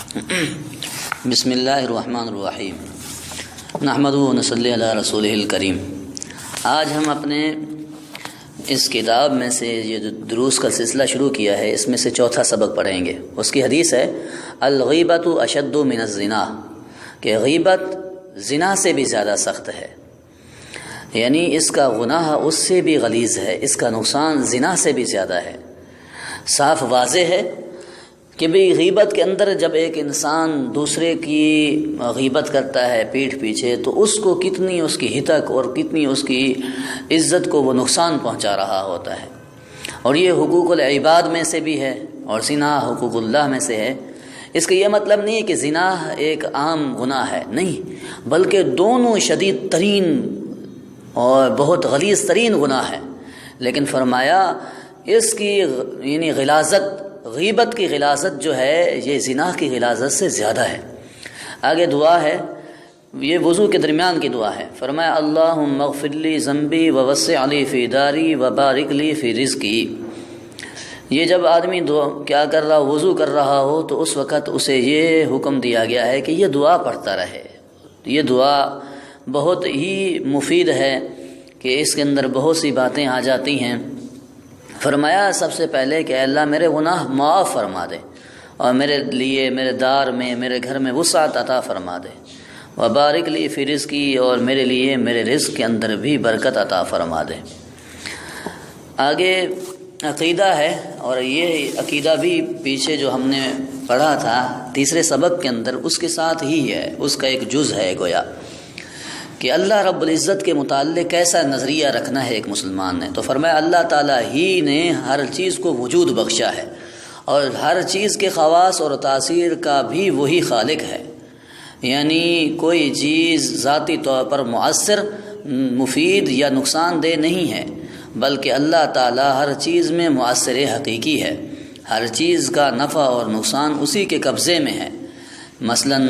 بسم اللہ الرحمن الرحیم نحمدہ و نصلی علی رسولہ الکریم۔ آج ہم اپنے اس کتاب میں سے یہ جو دروس کا سلسلہ شروع کیا ہے اس میں سے چوتھا سبق پڑھیں گے۔ اس کی حدیث ہے الغیبۃ اشد من الزنا، کہ غیبت زنا سے بھی زیادہ سخت ہے، یعنی اس کا گناہ اس سے بھی غلیظ ہے، اس کا نقصان زنا سے بھی زیادہ ہے۔ صاف واضح ہے کہ بھئی غیبت کے اندر جب ایک انسان دوسرے کی غیبت کرتا ہے پیٹھ پیچھے تو اس کو کتنی اس کی ہتک اور کتنی اس کی عزت کو وہ نقصان پہنچا رہا ہوتا ہے، اور یہ حقوق العباد میں سے بھی ہے اور زنا حقوق اللہ میں سے ہے۔ اس کا یہ مطلب نہیں ہے کہ زنا ایک عام گناہ ہے، نہیں، بلکہ دونوں شدید ترین اور بہت غلیظ ترین گناہ ہے، لیکن فرمایا اس کی یعنی غلاظت، غیبت کی غلاظت جو ہے یہ زنا کی غلاظت سے زیادہ ہے۔ آگے دعا ہے، یہ وضو کے درمیان کی دعا ہے۔ فرمایا اللہم اغفر لی ذنبی ووسع لی فی داری وبارک لی فی رزقی۔ یہ جب آدمی کیا کر رہا، وضو کر رہا ہو تو اس وقت اسے یہ حکم دیا گیا ہے کہ یہ دعا پڑھتا رہے۔ یہ دعا بہت ہی مفید ہے کہ اس کے اندر بہت سی باتیں آ جاتی ہیں۔ فرمایا سب سے پہلے کہ اے اللہ میرے گناہ معاف فرما دے، اور میرے لیے میرے دار میں میرے گھر میں وسعت عطا فرما دے، وبارک لی فی رزقی، اور میرے لیے میرے رزق کے اندر بھی برکت عطا فرما دے۔ آگے عقیدہ ہے، اور یہ عقیدہ بھی پیچھے جو ہم نے پڑھا تھا تیسرے سبق کے اندر اس کے ساتھ ہی ہے، اس کا ایک جز ہے گویا کہ اللہ رب العزت کے متعلق کیسا نظریہ رکھنا ہے ایک مسلمان نے۔ تو فرمایا اللہ تعالیٰ ہی نے ہر چیز کو وجود بخشا ہے، اور ہر چیز کے خواص اور تاثیر کا بھی وہی خالق ہے، یعنی کوئی چیز ذاتی طور پر مؤثر، مفید یا نقصان دہ نہیں ہے، بلکہ اللہ تعالیٰ ہر چیز میں مؤثر حقیقی ہے، ہر چیز کا نفع اور نقصان اسی کے قبضے میں ہے۔ مثلاً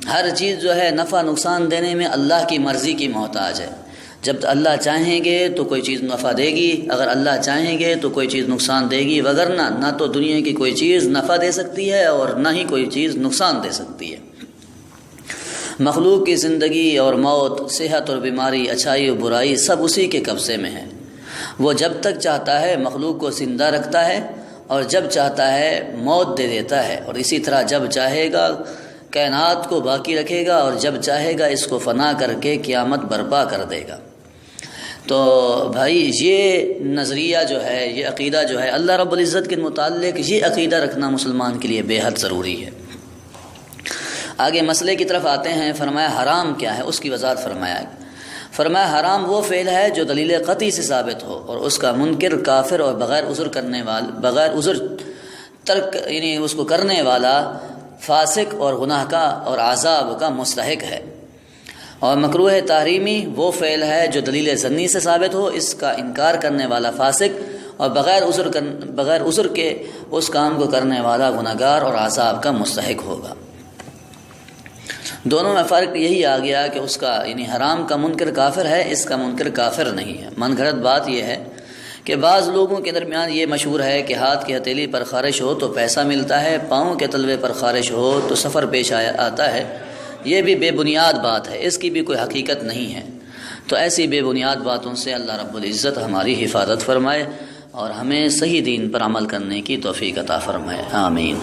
ہر چیز جو ہے نفع نقصان دینے میں اللہ کی مرضی کی محتاج ہے۔ جب اللہ چاہیں گے تو کوئی چیز نفع دے گی، اگر اللہ چاہیں گے تو کوئی چیز نقصان دے گی، وگرنہ نہ تو دنیا کی کوئی چیز نفع دے سکتی ہے اور نہ ہی کوئی چیز نقصان دے سکتی ہے۔ مخلوق کی زندگی اور موت، صحت اور بیماری، اچھائی اور برائی سب اسی کے قبضے میں ہے۔ وہ جب تک چاہتا ہے مخلوق کو زندہ رکھتا ہے، اور جب چاہتا ہے موت دے دیتا ہے، اور اسی طرح جب چاہے گا کائنات کو باقی رکھے گا، اور جب چاہے گا اس کو فنا کر کے قیامت برپا کر دے گا۔ تو بھائی یہ نظریہ جو ہے، یہ عقیدہ جو ہے اللہ رب العزت کے متعلق، یہ عقیدہ رکھنا مسلمان کے لیے بے حد ضروری ہے۔ آگے مسئلے کی طرف آتے ہیں۔ فرمایا حرام کیا ہے، اس کی وضاحت فرمایا حرام وہ فعل ہے جو دلیل قطعی سے ثابت ہو، اور اس کا منکر کافر اور بغیر عذر ترک یعنی اس کو کرنے والا فاسق اور گناہ کا اور عذاب کا مستحق ہے۔ اور مکروہ تحریمی وہ فعل ہے جو دلیل ظنی سے ثابت ہو، اس کا انکار کرنے والا فاسق اور بغیر عذر کے اس کام کو کرنے والا گناہگار اور عذاب کا مستحق ہوگا۔ دونوں میں فرق یہی آ گیا کہ اس کا یعنی حرام کا منکر کافر ہے، اس کا منکر کافر نہیں ہے۔ من گھڑت بات یہ ہے کہ بعض لوگوں کے درمیان یہ مشہور ہے کہ ہاتھ کی ہتھیلی پر خارش ہو تو پیسہ ملتا ہے، پاؤں کے تلوے پر خارش ہو تو سفر پیش آتا ہے۔ یہ بھی بے بنیاد بات ہے، اس کی بھی کوئی حقیقت نہیں ہے۔ تو ایسی بے بنیاد باتوں سے اللہ رب العزت ہماری حفاظت فرمائے، اور ہمیں صحیح دین پر عمل کرنے کی توفیق عطا فرمائے، آمین۔